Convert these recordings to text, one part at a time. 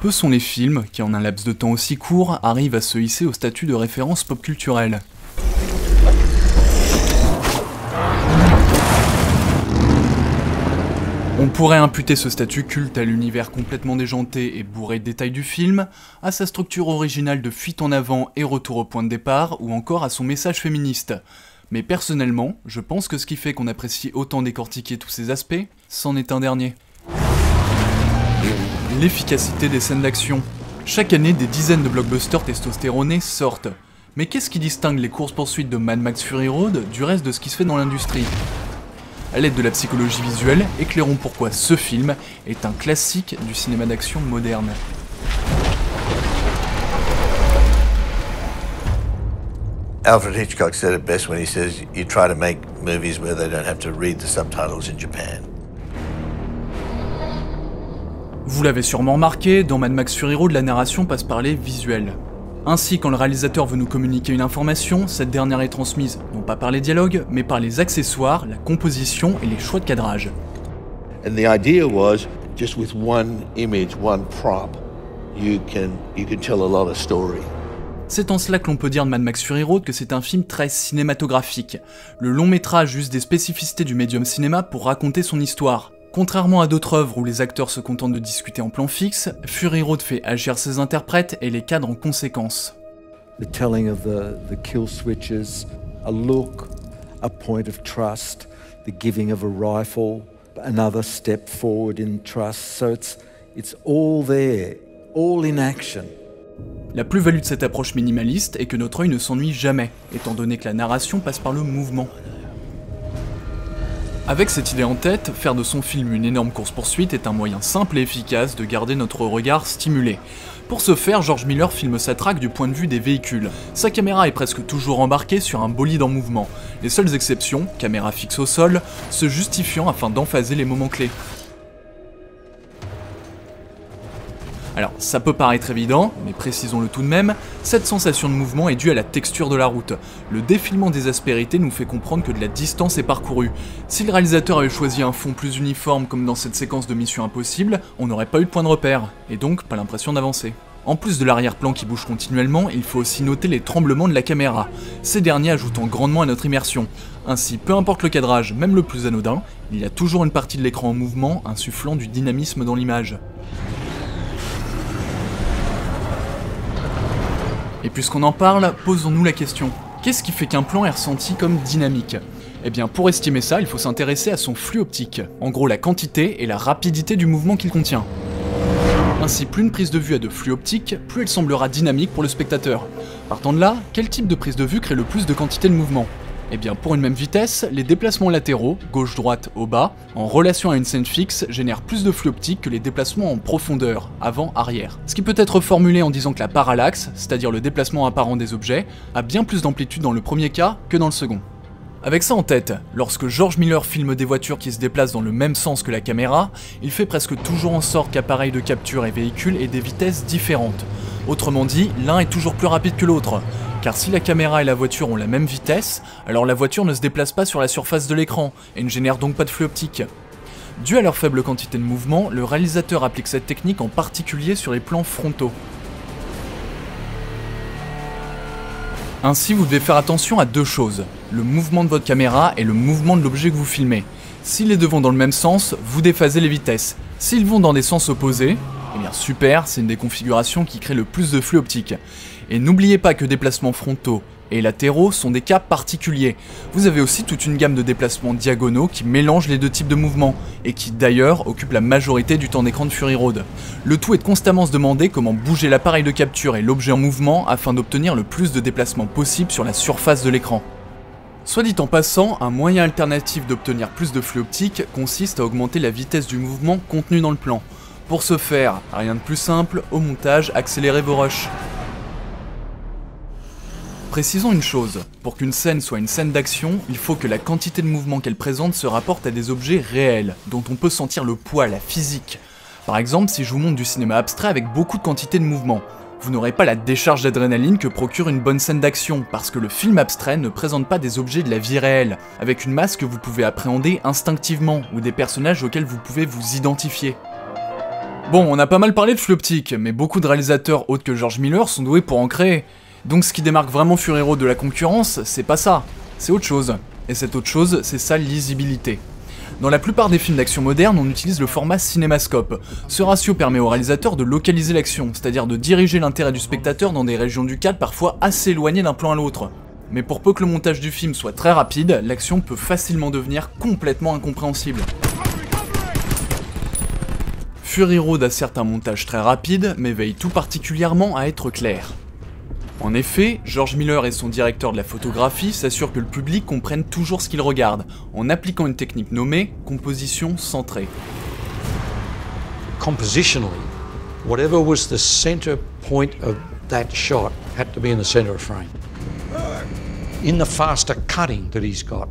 Peu sont les films qui, en un laps de temps aussi court, arrivent à se hisser au statut de référence pop culturelle. On pourrait imputer ce statut culte à l'univers complètement déjanté et bourré de détails du film, à sa structure originale de fuite en avant et retour au point de départ, ou encore à son message féministe. Mais personnellement, je pense que ce qui fait qu'on apprécie autant décortiquer tous ces aspects, c'en est un dernier. L'efficacité des scènes d'action. Chaque année, des dizaines de blockbusters testostéronés sortent. Mais qu'est-ce qui distingue les courses-poursuites de Mad Max Fury Road du reste de ce qui se fait dans l'industrie ? À l'aide de la psychologie visuelle, éclairons pourquoi ce film est un classique du cinéma d'action moderne. Alfred Hitchcock said it best when he says, you try to make movies where they don't have to read the subtitles in Japan. Vous l'avez sûrement remarqué, dans Mad Max Fury Road, la narration passe par les visuels. Ainsi, quand le réalisateur veut nous communiquer une information, cette dernière est transmise non pas par les dialogues, mais par les accessoires, la composition et les choix de cadrage. And the idea was, just with one image, one prop, you can tell a lot of story. C'est en cela que l'on peut dire de Mad Max Fury Road que c'est un film très cinématographique. Le long métrage use des spécificités du médium cinéma pour raconter son histoire. Contrairement à d'autres œuvres où les acteurs se contentent de discuter en plan fixe, Fury Road fait agir ses interprètes et les cadre en conséquence. The telling of the kill switches, a look, a point of trust, the giving of a rifle, another step forward in trust, so it's all there, all in action. La plus-value de cette approche minimaliste est que notre œil ne s'ennuie jamais, étant donné que la narration passe par le mouvement. Avec cette idée en tête, faire de son film une énorme course-poursuite est un moyen simple et efficace de garder notre regard stimulé. Pour ce faire, George Miller filme sa traque du point de vue des véhicules. Sa caméra est presque toujours embarquée sur un bolide en mouvement. Les seules exceptions, caméra fixe au sol, se justifiant afin d'emphaser les moments clés. Alors, ça peut paraître évident, mais précisons-le tout de même, cette sensation de mouvement est due à la texture de la route. Le défilement des aspérités nous fait comprendre que de la distance est parcourue. Si le réalisateur avait choisi un fond plus uniforme comme dans cette séquence de Mission Impossible, on n'aurait pas eu de point de repère, et donc pas l'impression d'avancer. En plus de l'arrière-plan qui bouge continuellement, il faut aussi noter les tremblements de la caméra, ces derniers ajoutant grandement à notre immersion. Ainsi, peu importe le cadrage, même le plus anodin, il y a toujours une partie de l'écran en mouvement, insufflant du dynamisme dans l'image. Et puisqu'on en parle, posons-nous la question. Qu'est-ce qui fait qu'un plan est ressenti comme dynamique ? Eh bien, pour estimer ça, il faut s'intéresser à son flux optique. En gros, la quantité et la rapidité du mouvement qu'il contient. Ainsi, plus une prise de vue a de flux optique, plus elle semblera dynamique pour le spectateur. Partant de là, quel type de prise de vue crée le plus de quantité de mouvement ? Eh bien, pour une même vitesse, les déplacements latéraux, gauche-droite, haut-bas, en relation à une scène fixe, génèrent plus de flux optique que les déplacements en profondeur, avant-arrière. Ce qui peut être formulé en disant que la parallaxe, c'est-à-dire le déplacement apparent des objets, a bien plus d'amplitude dans le premier cas que dans le second. Avec ça en tête, lorsque George Miller filme des voitures qui se déplacent dans le même sens que la caméra, il fait presque toujours en sorte qu'appareils de capture et véhicules aient des vitesses différentes. Autrement dit, l'un est toujours plus rapide que l'autre. Car si la caméra et la voiture ont la même vitesse, alors la voiture ne se déplace pas sur la surface de l'écran, et ne génère donc pas de flux optique. Dû à leur faible quantité de mouvement, le réalisateur applique cette technique en particulier sur les plans frontaux. Ainsi, vous devez faire attention à deux choses, le mouvement de votre caméra et le mouvement de l'objet que vous filmez. Si les deux vont dans le même sens, vous déphasez les vitesses. S'ils vont dans des sens opposés, eh bien super, c'est une des configurations qui crée le plus de flux optique. Et n'oubliez pas que déplacements frontaux et latéraux sont des cas particuliers. Vous avez aussi toute une gamme de déplacements diagonaux qui mélangent les deux types de mouvements, et qui d'ailleurs occupent la majorité du temps d'écran de Fury Road. Le tout est de constamment se demander comment bouger l'appareil de capture et l'objet en mouvement afin d'obtenir le plus de déplacements possible sur la surface de l'écran. Soit dit en passant, un moyen alternatif d'obtenir plus de flux optique consiste à augmenter la vitesse du mouvement contenu dans le plan. Pour ce faire, rien de plus simple, au montage, accélérez vos rushs. Précisons une chose, pour qu'une scène soit une scène d'action, il faut que la quantité de mouvement qu'elle présente se rapporte à des objets réels, dont on peut sentir le poids, la physique. Par exemple, si je vous montre du cinéma abstrait avec beaucoup de quantité de mouvement, vous n'aurez pas la décharge d'adrénaline que procure une bonne scène d'action, parce que le film abstrait ne présente pas des objets de la vie réelle, avec une masse que vous pouvez appréhender instinctivement, ou des personnages auxquels vous pouvez vous identifier. Bon, on a pas mal parlé de flux optique, mais beaucoup de réalisateurs autres que George Miller sont doués pour en créer. Donc ce qui démarque vraiment Fury Road de la concurrence, c'est pas ça, c'est autre chose. Et cette autre chose, c'est sa lisibilité. Dans la plupart des films d'action modernes, on utilise le format cinémascope. Ce ratio permet au réalisateur de localiser l'action, c'est-à-dire de diriger l'intérêt du spectateur dans des régions du cadre parfois assez éloignées d'un plan à l'autre. Mais pour peu que le montage du film soit très rapide, l'action peut facilement devenir complètement incompréhensible. Fury Road a certes un montage très rapide, mais veille tout particulièrement à être clair. En effet, George Miller et son directeur de la photographie s'assurent que le public comprenne toujours ce qu'il regarde, en appliquant une technique nommée composition centrée. Compositionally, whatever was the center point of that shot had to be in the center of frame. In the faster cutting that he's got,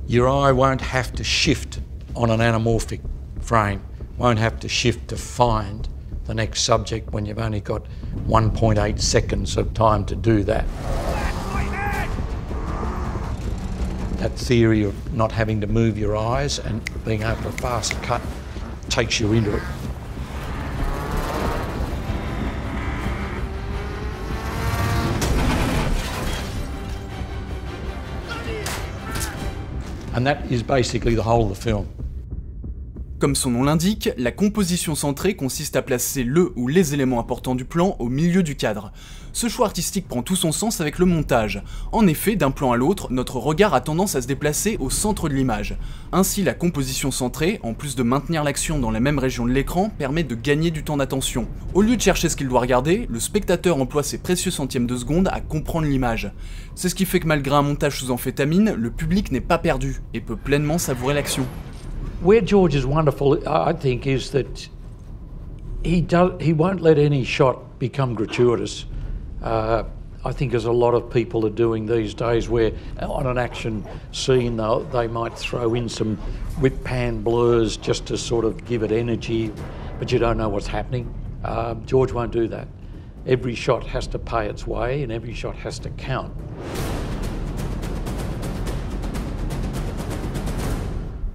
your eye won't have to shift on an anamorphic frame, won't have to shift to find the next subject when you've only got 1.8 seconds of time to do that. That theory of not having to move your eyes and being able to fast cut takes you into it. And that is basically the whole of the film. Comme son nom l'indique, la composition centrée consiste à placer le ou les éléments importants du plan au milieu du cadre. Ce choix artistique prend tout son sens avec le montage. En effet, d'un plan à l'autre, notre regard a tendance à se déplacer au centre de l'image. Ainsi, la composition centrée, en plus de maintenir l'action dans la même région de l'écran, permet de gagner du temps d'attention. Au lieu de chercher ce qu'il doit regarder, le spectateur emploie ses précieux centièmes de seconde à comprendre l'image. C'est ce qui fait que malgré un montage sous amphétamine, le public n'est pas perdu et peut pleinement savourer l'action. Where George is wonderful, I think, is that he won't let any shot become gratuitous. I think as a lot of people are doing these days, where on an action scene they might throw in some whip pan blurs just to sort of give it energy, but you don't know what's happening. George won't do that. Every shot has to pay its way and every shot has to count.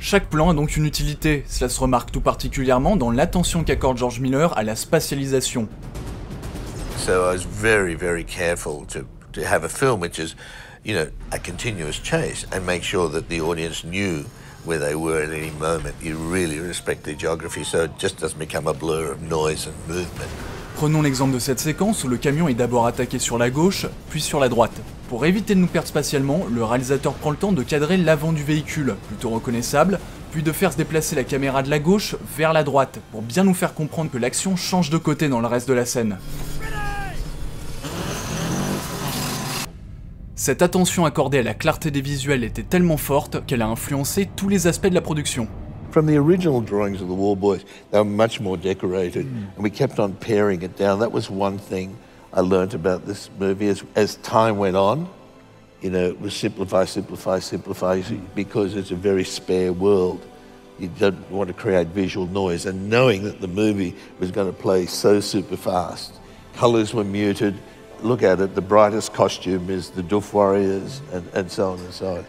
Chaque plan a donc une utilité, cela se remarque tout particulièrement dans l'attention qu'accorde George Miller à la spatialisation. So I was very, very careful to have a film which is, you know, a continuous chase and make sure that the audience knew where they were at any moment. You really respect the geography so it just doesn't become a blur of noise and movement. Prenons l'exemple de cette séquence où le camion est d'abord attaqué sur la gauche, puis sur la droite. Pour éviter de nous perdre spatialement, le réalisateur prend le temps de cadrer l'avant du véhicule, plutôt reconnaissable, puis de faire se déplacer la caméra de la gauche vers la droite, pour bien nous faire comprendre que l'action change de côté dans le reste de la scène. Cette attention accordée à la clarté des visuels était tellement forte qu'elle a influencé tous les aspects de la production. From the original drawings of the War Boys, they were much more decorated, and we kept on paring it down. That was one thing I learnt about this movie. As time went on, you know, it was simplify, because it's a very spare world. You don't want to create visual noise, and knowing that the movie was going to play so super fast, colours were muted. Look at it, the brightest costume is the Doof Warriors, and so on and so on.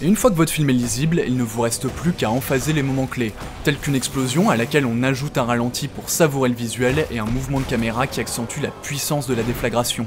Et une fois que votre film est lisible, il ne vous reste plus qu'à emphaser les moments clés, tels qu'une explosion à laquelle on ajoute un ralenti pour savourer le visuel et un mouvement de caméra qui accentue la puissance de la déflagration.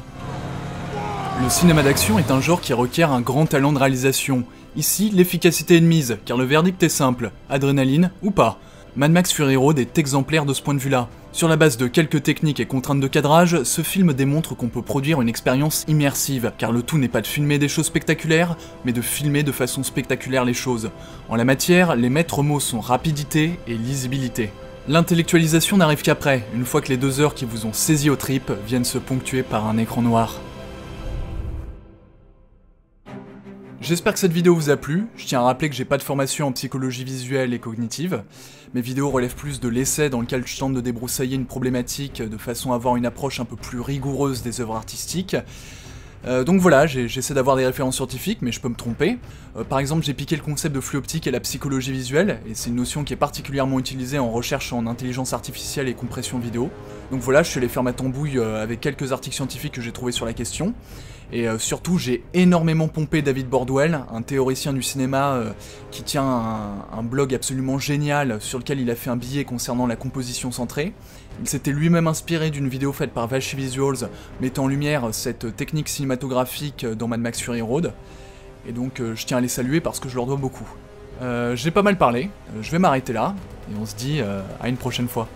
Le cinéma d'action est un genre qui requiert un grand talent de réalisation. Ici, l'efficacité est de mise, car le verdict est simple, adrénaline ou pas. Mad Max Fury Road est exemplaire de ce point de vue-là. Sur la base de quelques techniques et contraintes de cadrage, ce film démontre qu'on peut produire une expérience immersive, car le tout n'est pas de filmer des choses spectaculaires, mais de filmer de façon spectaculaire les choses. En la matière, les maîtres mots sont rapidité et lisibilité. L'intellectualisation n'arrive qu'après, une fois que les 2 heures qui vous ont saisi aux tripes viennent se ponctuer par un écran noir. J'espère que cette vidéo vous a plu. Je tiens à rappeler que j'ai pas de formation en psychologie visuelle et cognitive. Mes vidéos relèvent plus de l'essai dans lequel je tente de débroussailler une problématique de façon à avoir une approche un peu plus rigoureuse des œuvres artistiques. Donc voilà, j'essaie d'avoir des références scientifiques, mais je peux me tromper. Par exemple, j'ai piqué le concept de flux optique et la psychologie visuelle, et c'est une notion qui est particulièrement utilisée en recherche en intelligence artificielle et compression vidéo. Donc voilà, je suis allé faire ma tambouille avec quelques articles scientifiques que j'ai trouvés sur la question. Et surtout, j'ai énormément pompé David Bordwell, un théoricien du cinéma qui tient un blog absolument génial sur lequel il a fait un billet concernant la composition centrée. Il s'était lui-même inspiré d'une vidéo faite par Vashi Visuals mettant en lumière cette technique cinématographique dans Mad Max Fury Road. Et donc je tiens à les saluer parce que je leur dois beaucoup. J'ai pas mal parlé, je vais m'arrêter là, et on se dit à une prochaine fois.